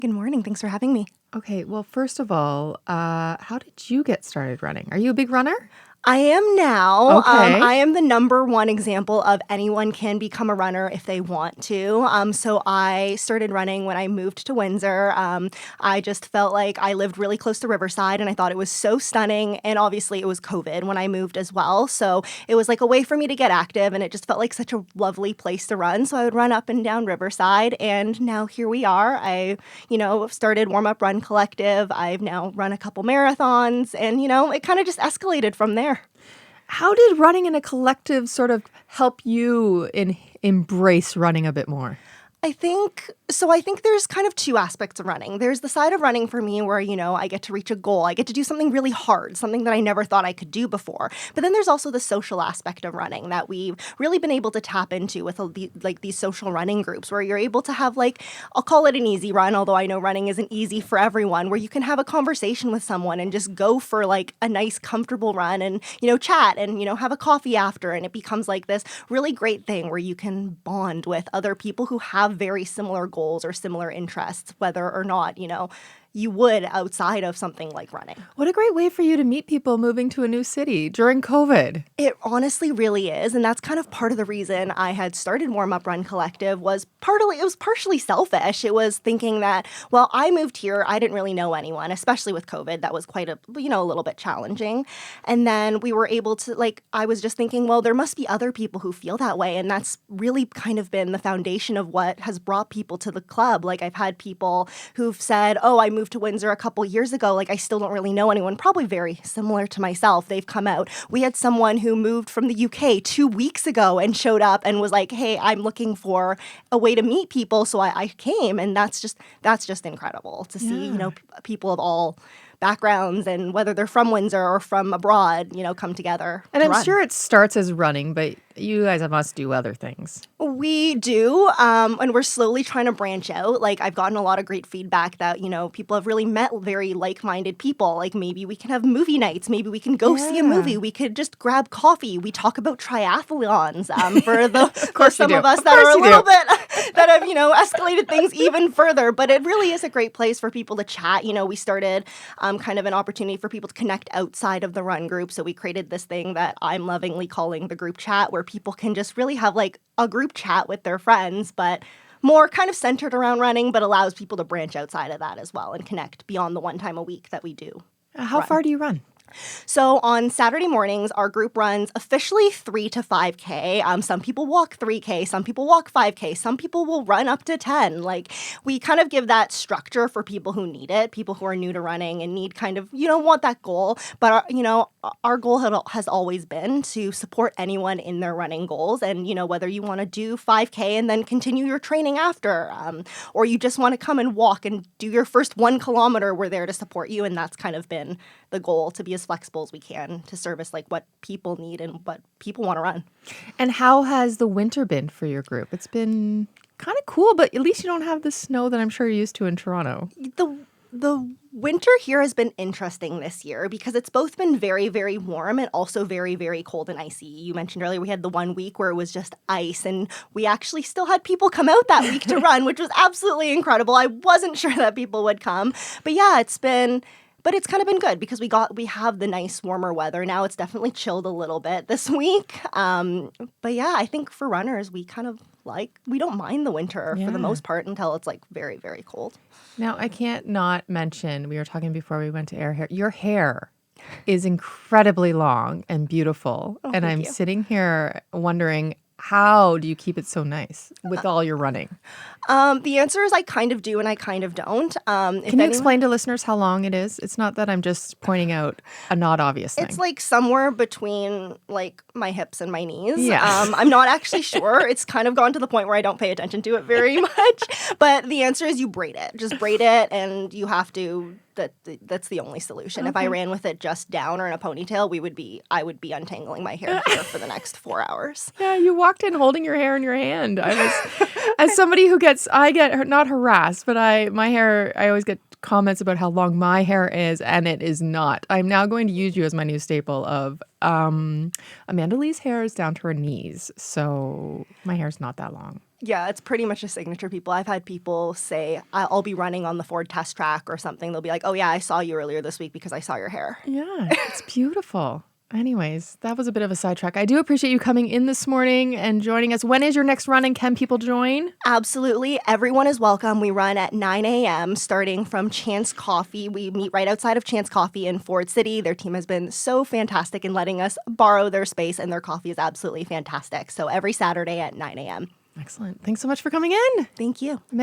Good morning. Thanks for having me. Okay, well, first of all, how did you get started running? Are you a big runner? I am now. Okay. I am the number one example of anyone can become a runner if they want to. So I started running when I moved to Windsor. I just felt like I lived really close to Riverside and I thought it was so stunning. And obviously it was COVID when I moved as well. So it was like a way for me to get active and it just felt like such a lovely place to run. So I would run up and down Riverside and now here we are. I started Warm Up Run Collective. I've now run a couple marathons and, it kind of just escalated from there. How did running in a collective sort of help you embrace running a bit more? I think there's kind of two aspects of running. There's the side of running for me where, I get to reach a goal. I get to do something really hard, something that I never thought I could do before. But then there's also the social aspect of running that we've really been able to tap into with these social running groups where you're able to have I'll call it an easy run, although I know running isn't easy for everyone, where you can have a conversation with someone and just go for a nice comfortable run and, chat and, have a coffee after. And it becomes this really great thing where you can bond with other people who have very similar goals or similar interests, whether or not, you would outside of something like running. What a great way for you to meet people moving to a new city during COVID. It honestly really is. And that's kind of part of the reason I had started Warm Up Run Collective it was partially selfish. It was thinking that, well, I moved here. I didn't really know anyone, especially with COVID. That was quite a little bit challenging. And then we were able to I was just thinking, well, there must be other people who feel that way. And that's really kind of been the foundation of what has brought people to the club. I've had people who've said, oh, I moved to Windsor a couple years ago. I still don't really know anyone, probably very similar to myself. They've come out. We had someone who moved from the UK 2 weeks ago and showed up and was like, hey, I'm looking for a way to meet people. So I came. And that's just incredible to see, people of all backgrounds and whether they're from Windsor or from abroad, come together. And I'm sure it starts as running, but you guys must do other things. We do, and we're slowly trying to branch out. I've gotten a lot of great feedback that, people have really met very like-minded people. Maybe we can have movie nights. Maybe we can go see a movie. We could just grab coffee. We talk about triathlons for some of us that are a little bit, that have, escalated things even further. But it really is a great place for people to chat. We started kind of an opportunity for people to connect outside of the run group. So we created this thing that I'm lovingly calling the group chat, where people can just really have a group chat with their friends, but more kind of centered around running, but allows people to branch outside of that as well and connect beyond the one time a week that we do. How far do you run? So on Saturday mornings, our group runs officially 3 to 5K. Some people walk 3K, some people walk 5K, some people will run up to 10. We kind of give that structure for people who need it, people who are new to running and need kind of, want that goal. But, our goal has always been to support anyone in their running goals. And, whether you want to do 5K and then continue your training after, or you just want to come and walk and do your first 1 kilometer, we're there to support you. And that's kind of been the goal, to be as flexible as we can to service what people need and what people want to run. And how has the winter been for your group? It's been kind of cool, but at least you don't have the snow that I'm sure you're used to in Toronto. The winter here has been interesting this year because it's both been very, very warm and also very, very cold and icy. You mentioned earlier we had the 1 week where it was just ice, and we actually still had people come out that week to run, which was absolutely incredible. I wasn't sure that people would come. But yeah, it's kind of been good because we have the nice warmer weather. Now it's definitely chilled a little bit this week. But yeah, I think for runners, we kind of we don't mind the winter for the most part until it's very, very cold. Now, I can't not mention, we were talking before we went to air here, your hair is incredibly long and beautiful. Oh, and I'm sitting here wondering, how do you keep it so nice with all your running? The answer is I kind of do and I kind of don't. Can you explain to listeners how long it is? It's not that I'm just pointing out a not obvious thing. It's somewhere between my hips and my knees. Yeah. I'm not actually sure. It's kind of gone to the point where I don't pay attention to it very much. But the answer is you braid it. Just braid it, and you have to. That's the only solution. Okay. If I ran with it just down or in a ponytail, I would be untangling my hair here for the next 4 hours. Yeah, you walked in holding your hair in your hand. I was, as somebody who I get not harassed, but my hair, I always get comments about how long my hair is, and it is not. I'm now going to use you as my new staple of Amanda Lee's hair is down to her knees, so my hair's not that long. Yeah, it's pretty much a signature people. I've had people say, I'll be running on the Ford test track or something. They'll be like, oh, yeah, I saw you earlier this week because I saw your hair. Yeah, it's beautiful. Anyways, that was a bit of a sidetrack. I do appreciate you coming in this morning and joining us. When is your next run and can people join? Absolutely. Everyone is welcome. We run at 9 a.m. starting from Chance Coffee. We meet right outside of Chance Coffee in Ford City. Their team has been so fantastic in letting us borrow their space, and their coffee is absolutely fantastic. So every Saturday at 9 a.m. Excellent. Thanks so much for coming in. Thank you.